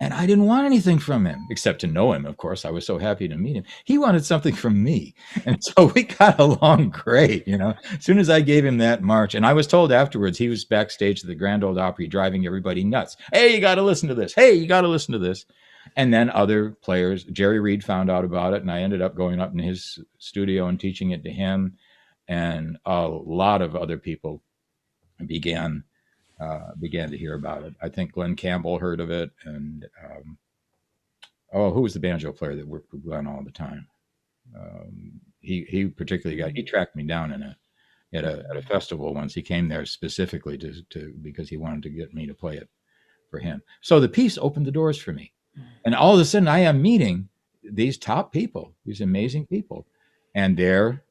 and I didn't want anything from him except to know him. Of course, I was so happy to meet him. He wanted something from me. And so we got along great, As soon as I gave him that march, and I was told afterwards, he was backstage at the Grand Ole Opry driving everybody nuts. Hey, you got to listen to this. Hey, you got to listen to this. And then other players, Jerry Reed found out about it, and I ended up going up in his studio and teaching it to him. And a lot of other people began to hear about it. I think Glenn Campbell heard of it, and who was the banjo player that worked with Glenn all the time? He particularly he tracked me down at a festival once. He came there specifically to because he wanted to get me to play it for him. So the piece opened the doors for me. And all of a sudden I am meeting these top people, these amazing people. And they're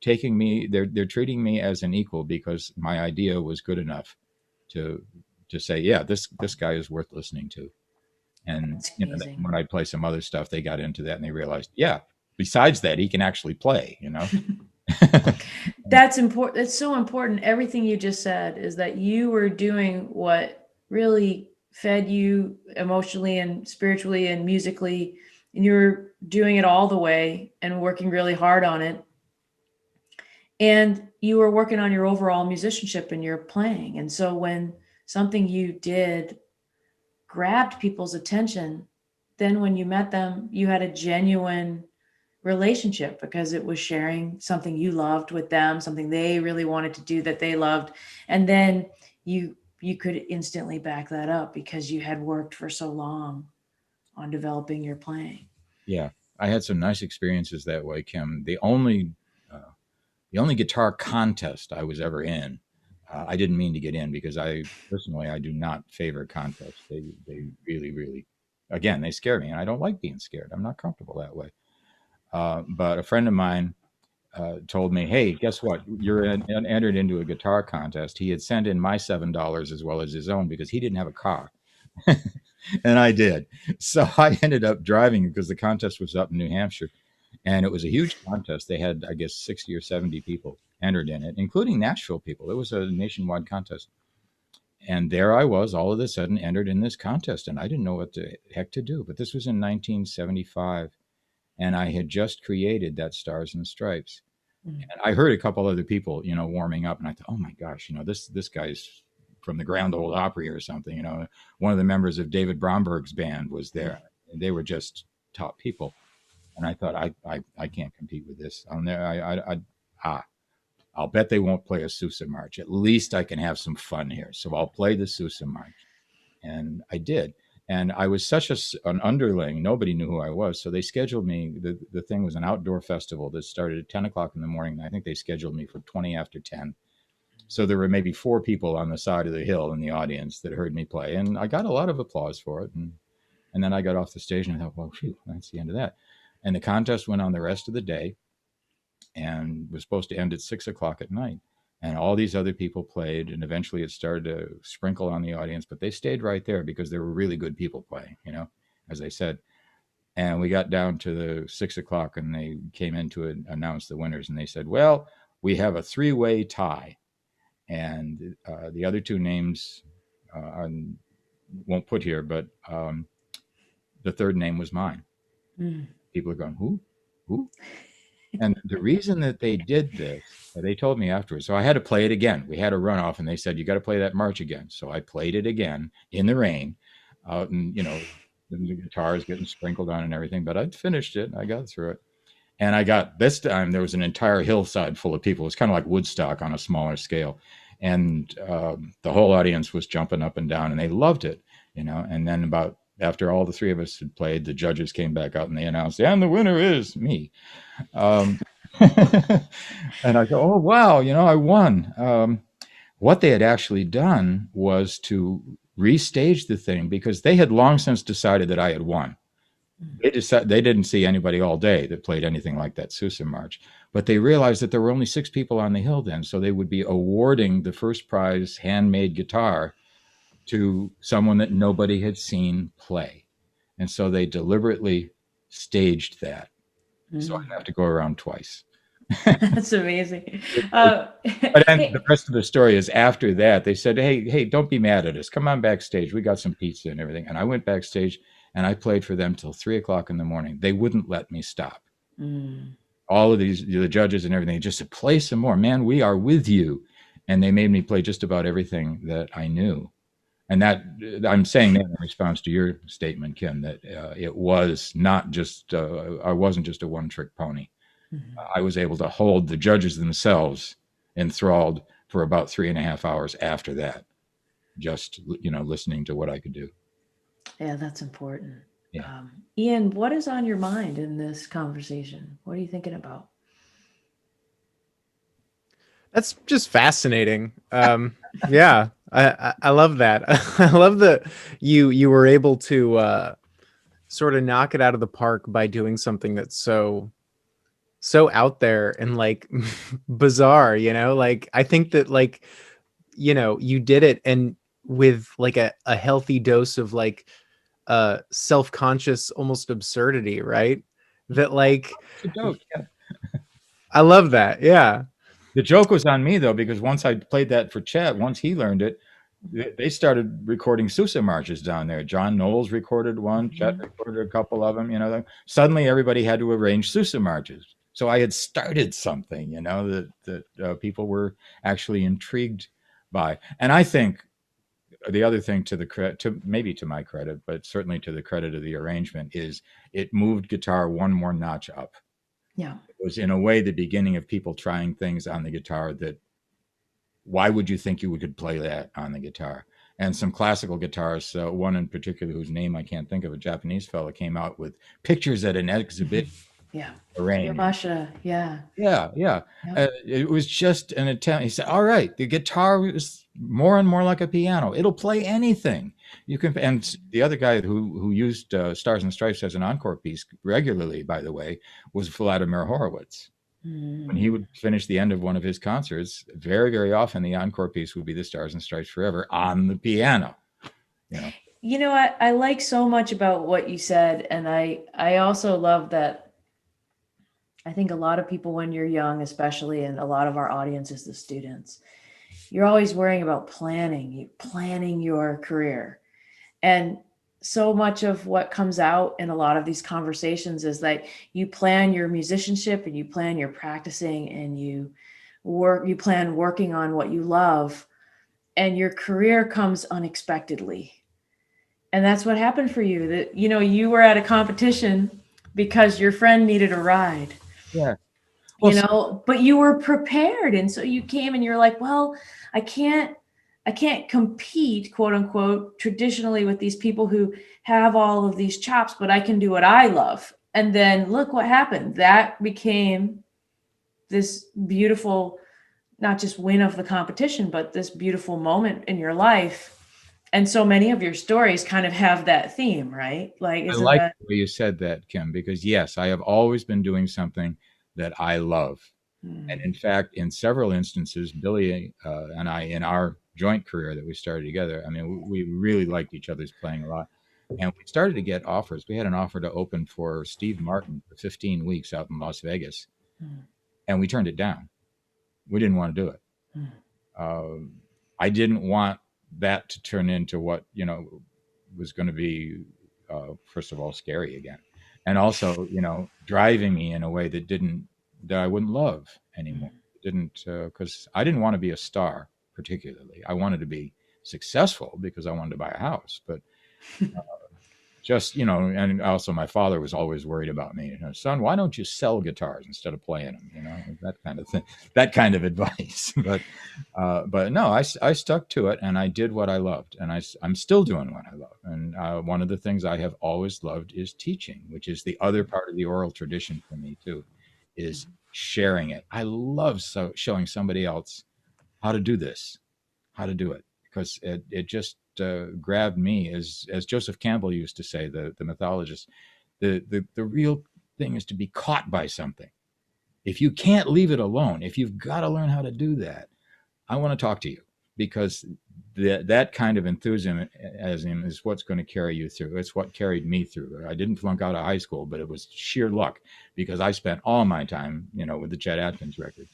taking me, they're treating me as an equal because my idea was good enough to say, yeah, this guy is worth listening to. And That's you know, amazing. when I play some other stuff, they got into that and they realized, yeah, besides that, he can actually play, you know. That's important. It's so important. Everything you just said is that you were doing what really fed you emotionally and spiritually and musically, and you were doing it all the way and working really hard on it. And you were working on your overall musicianship and your playing. And so when something you did grabbed people's attention, then when you met them, you had a genuine relationship because it was sharing something you loved with them, something they really wanted to do that they loved. And then you could instantly back that up because you had worked for so long on developing your playing. Yeah, I had some nice experiences that way, Kim. The only guitar contest I was ever in, I didn't mean to get in because I personally I do not favor contests. They really really, again, they scare me, and I don't like being scared. I'm not comfortable that way. But a friend of mine told me, "Hey, guess what? Entered into a guitar contest." He had sent in my $7 as well as his own because he didn't have a car, and I did. So I ended up driving because the contest was up in New Hampshire, and it was a huge contest. They had, I guess, 60 or 70 people entered in it, including Nashville people. It was a nationwide contest. And there I was, all of a sudden, entered in this contest, and I didn't know what the heck to do. But this was in 1975, and I had just created that Stars and Stripes. Mm. And I heard a couple other people, you know, warming up, and I thought, oh my gosh, you know, this guy's from the Grand Ole Opry or something. You know, one of the members of David Bromberg's band was there. And they were just top people. And I thought, I can't compete with this. I'll bet they won't play a Sousa March. At least I can have some fun here. So I'll play the Sousa March. And I did. And I was such an underling. Nobody knew who I was. So they scheduled me. The thing was an outdoor festival that started at 10 o'clock in the morning. I think they scheduled me for 20 after 10. So there were maybe four people on the side of the hill in the audience that heard me play. And I got a lot of applause for it. And then I got off the stage and I thought, well, phew, that's the end of that. And the contest went on the rest of the day and was supposed to end at 6 o'clock at night. And all these other people played, and eventually it started to sprinkle on the audience, but they stayed right there because there were really good people playing, you know, as I said. And we got down to the 6 o'clock, and they came in to announce the winners, and they said, "Well, we have a three-way tie, and the other two names I won't put here, but the third name was mine." Mm. People are going, who? And the reason that they did this, they told me afterwards. So I had to play it again. We had a runoff, and they said, you got to play that march again. So I played it again in the rain, out and, you know, the guitars getting sprinkled on and everything. But I'd finished it. I got through it. And I got, this time there was an entire hillside full of people. It was kind of like Woodstock on a smaller scale. And the whole audience was jumping up and down, and they loved it, you know. And then about after all the three of us had played, the judges came back out and they announced, and the winner is me. Um, and I go, oh, wow, you know, I won. What they had actually done was to restage the thing because they had long since decided that I had won. They didn't see anybody all day that played anything like that Sousa March, but they realized that there were only 6 people on the hill then, so they would be awarding the first prize handmade guitar to someone that nobody had seen play. And so they deliberately staged that. So I didn't have to go around twice. That's amazing. But then the Hey, rest of the story is after that, they said, hey, don't be mad at us. Come on backstage. We got some pizza and everything. And I went backstage and I played for them till 3 o'clock in the morning. They wouldn't let me stop. mm, All of the judges and everything just said, play some more. Man, we are with you. And they made me play just about everything that I knew. And that I'm saying that in response to your statement, Kim, that it was not just, I wasn't just a one trick pony. mm. I was able to hold the judges themselves enthralled for about 3.5 hours after that, just, you know, listening to what I could do. Yeah, that's important. Yeah. Ian, what is on your mind in this conversation? What are you thinking about? That's just fascinating. Yeah, I love that. I love that you were able to sort of knock it out of the park by doing something that's so out there and like bizarre, you know? Like I think that like, you know, you did it and with like a healthy dose of like self-conscious almost absurdity, right? That like It's a joke. Yeah. I love that. Yeah. The joke was on me though, because once I played that for Chet, once he learned it, they started recording Sousa marches down there. John Knowles recorded one. Chet Mhm. recorded a couple of them. You know, suddenly everybody had to arrange Sousa marches. So I had started something, you know, that people were actually intrigued by. And I think the other thing to the credit, to maybe to my credit, but certainly to the credit of the arrangement, is it moved guitar one more notch up. Yeah. It was in a way the beginning of people trying things on the guitar that why would you think you could play that on the guitar? And some classical guitarists, one in particular whose name I can't think of, a Japanese fellow, came out with pictures at an exhibit Yeah. arranged. Yamashita. Yeah. Yeah, yeah. Yep. It was just an attempt. He said, "All right, the guitar is more and more like a piano. It'll play anything you can." And the other guy who used Stars and Stripes as an encore piece regularly, by the way, was Vladimir Horowitz. When he Mm. would finish the end of one of his concerts, very, very often the encore piece would be the Stars and Stripes Forever on the piano. You know, You know, I like so much about what you said, and I also love that. I think a lot of people when you're young, especially, and a lot of our audience is the students, you're always worrying about planning your career. And so much of what comes out in a lot of these conversations is that you plan your musicianship and you plan your practicing and you plan working on what you love, and your career comes unexpectedly. And that's what happened for you. That you were at a competition because your friend needed a ride, yeah. Well, but you were prepared, and so you came and you're like, well, i can't I can't compete, quote unquote, traditionally with these people who have all of these chops, but I can do what I love. And then look what happened. That became this beautiful, not just win of the competition, but this beautiful moment in your life. And so many of your stories kind of have that theme, right? Like, I isn't like that? the way you said that, Kim, because yes, I have always been doing something that I love. And Hmm. in fact, in several instances, Billy and I, in our joint career that we started together, I mean, we really liked each other's playing a lot. And we started to get offers. We had an offer to open for Steve Martin for 15 weeks out in Las Vegas, Hmm. and we turned it down. We didn't want to do it. Hmm. Um, I didn't want that to turn into what, was going to be, first of all, scary again. And also, driving me in a way that I wouldn't love anymore. Didn't, because I didn't want to be a star particularly. I wanted to be successful because I wanted to buy a house, but just and also my father was always worried about me, son, why don't you sell guitars instead of playing them, that kind of thing, that kind of advice. But no, I stuck to it and I did what I loved, and I'm still doing what I love. And one of the things I have always loved is teaching, which is the other part of the oral tradition for me too, is sharing it. I love showing somebody else how to do this, how to do it, because it just grabbed me, as Joseph Campbell used to say, the mythologist. The real thing is to be caught by something. If you can't leave it alone, if you've got to learn how to do that, I want to talk to you, because that kind of enthusiasm is what's going to carry you through. It's what carried me through. I didn't flunk out of high school, but it was sheer luck, because I spent all my time, with the Chet Atkins records,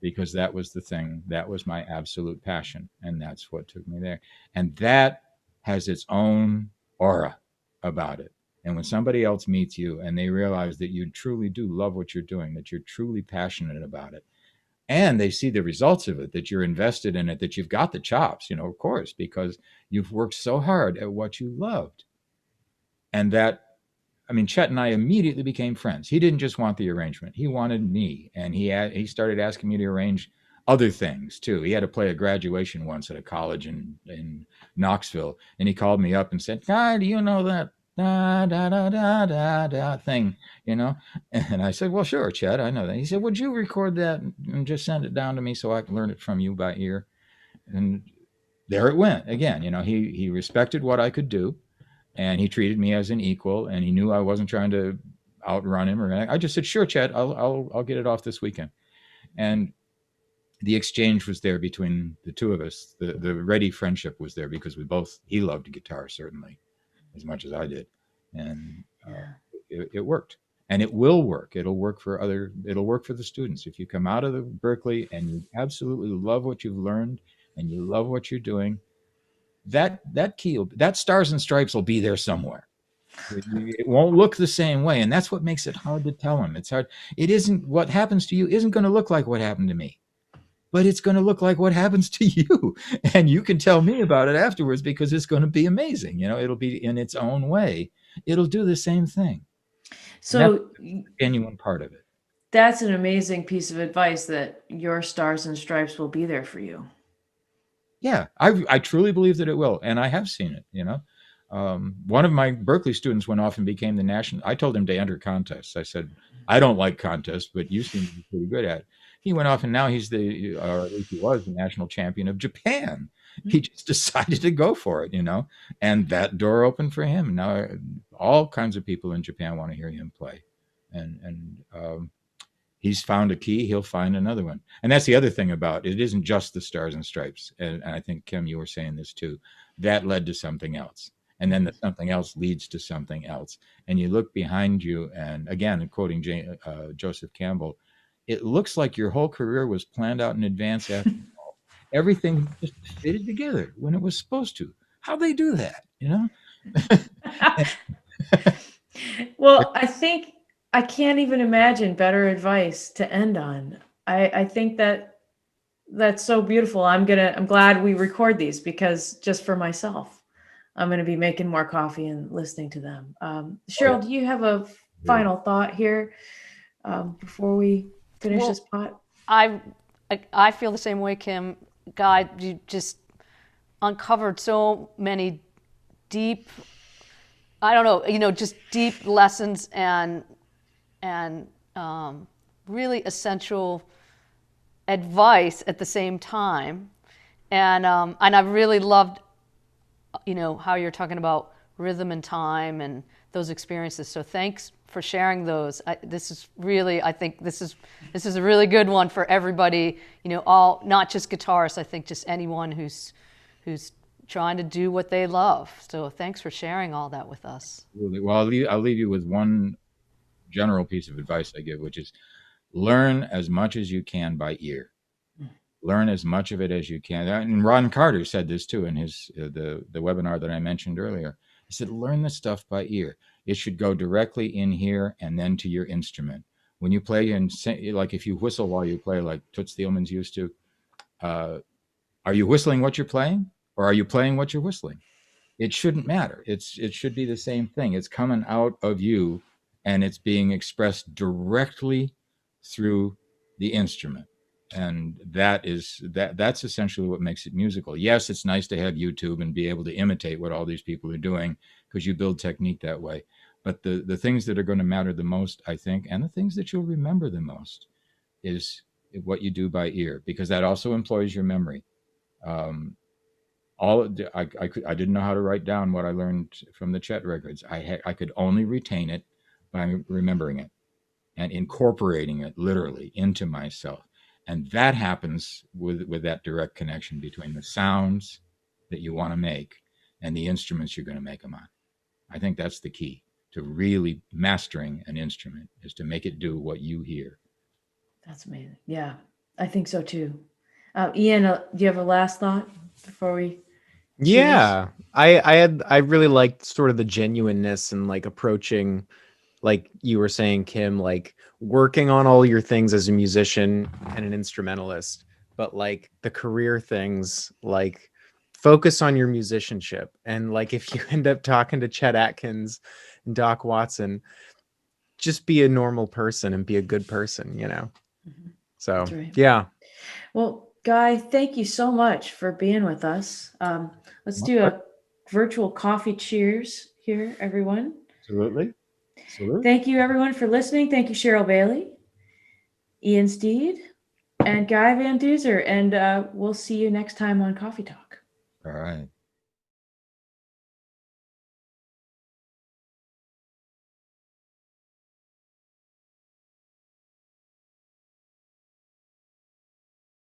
because that was the thing, that was my absolute passion, and that's what took me there. And that has its own aura about it. And when somebody else meets you and they realize that you truly do love what you're doing, that you're truly passionate about it, and they see the results of it, that you're invested in it, that you've got the chops, of course, because you've worked so hard at what you loved. And that, I mean, Chet and I immediately became friends. He didn't just want the arrangement; he wanted me, and he started asking me to arrange other things too. He had to play a graduation once at a college in Knoxville, and he called me up and said, "Guy, do you know that da da da da da da thing, you know. And I said, well, sure, Chet, I know that. He said, would you record that and just send it down to me so I can learn it from you by ear? And there it went again. You know, he respected what I could do, and he treated me as an equal, and he knew I wasn't trying to outrun him or anything. I just said, sure, Chet, I'll get it off this weekend. And the exchange was there between the two of us. The ready friendship was there because he loved guitar certainly as much as I did, and Yeah. it worked, and it will work. It'll work for the students if you come out of the Berkeley and you absolutely love what you've learned and you love what you're doing. That stars and stripes will be there somewhere. It won't look the same way, and that's what makes it hard to tell them. It's hard. It isn't what happens to you isn't going to look like what happened to me, but it's going to look like what happens to you. And you can tell me about it afterwards because it's going to be amazing. You know, it'll be in its own way. It'll do the same thing. And that's So the genuine part of it. that's an amazing piece of advice that your stars and stripes will be there for you. Yeah, I truly believe that it will. And I have seen it, you know. One of my Berkeley students went off and became the national. I told him to enter contests. I said, I don't like contests, but you seem to be pretty good at it. He went off and now he's or at least he was the national champion of Japan. He just decided to go for it, you know, and that door opened for him. Now all kinds of people in Japan want to hear him play, and he's found a key, he'll find another one. And that's the other thing about it isn't just the stars and stripes. And I think, Kim, you were saying this too. That led to something else. And then the something else leads to something else. And you look behind you, and again, quoting Joseph Campbell, it looks like your whole career was planned out in advance after all. Everything just fitted together when it was supposed to. How'd they do that? You know? Well, I think I can't even imagine better advice to end on. I think that that's so beautiful. I'm glad we record these because just for myself, I'm gonna be making more coffee and listening to them. Oh, yeah. Cheryl, do you have a final thought here before we finish Well, this pot? I feel the same way, Kim. God, you just uncovered so many deep, I don't know, just deep lessons and really essential advice at the same time. And I really loved, how you're talking about rhythm and time and those experiences. So thanks for sharing those. I think this is a really good one for everybody. All not just guitarists. I think just anyone who's trying to do what they love. So thanks for sharing all that with us. Well, I'll leave you with one general piece of advice I give, which is learn as much as you can by ear. Learn as much of it as you can. And Ron Carter said this too in his the webinar that I mentioned earlier. He said, learn the stuff by ear. It should go directly in here and then to your instrument. When you play and like if you whistle while you play, like Toots Thielman's used to, are you whistling what you're playing, or are you playing what you're whistling? It shouldn't matter. It should be the same thing. It's coming out of you, and it's being expressed directly through the instrument. And that's essentially what makes it musical. Yes, it's nice to have YouTube and be able to imitate what all these people are doing because you build technique that way. But the things that are going to matter the most, I think, and the things that you'll remember the most is what you do by ear, because that also employs your memory. Um, I didn't know how to write down what I learned from the Chet records. I could only retain it by remembering it and incorporating it literally into myself. And that happens with that direct connection between the sounds that you want to make and the instruments you're going to make them on. I think that's the key to really mastering an instrument, is to make it do what you hear. That's amazing. Yeah, I think so too. Ian, do you have a last thought before we? Yeah, I really liked sort of the genuineness and like approaching, like you were saying, Kim, like working on all your things as a musician and an instrumentalist, but like the career things, like focus on your musicianship. And like if you end up talking to Chet Atkins and Doc Watson, just be a normal person and be a good person, Mhm. So That's right. yeah. Well, Guy, thank you so much for being with us. Let's do a virtual coffee cheers here, everyone. Absolutely. Absolutely. Thank you, everyone, for listening. Thank you, Cheryl Bailey, Ian Steed, and Guy Van Duser. And we'll see you next time on Coffee Talk. All right.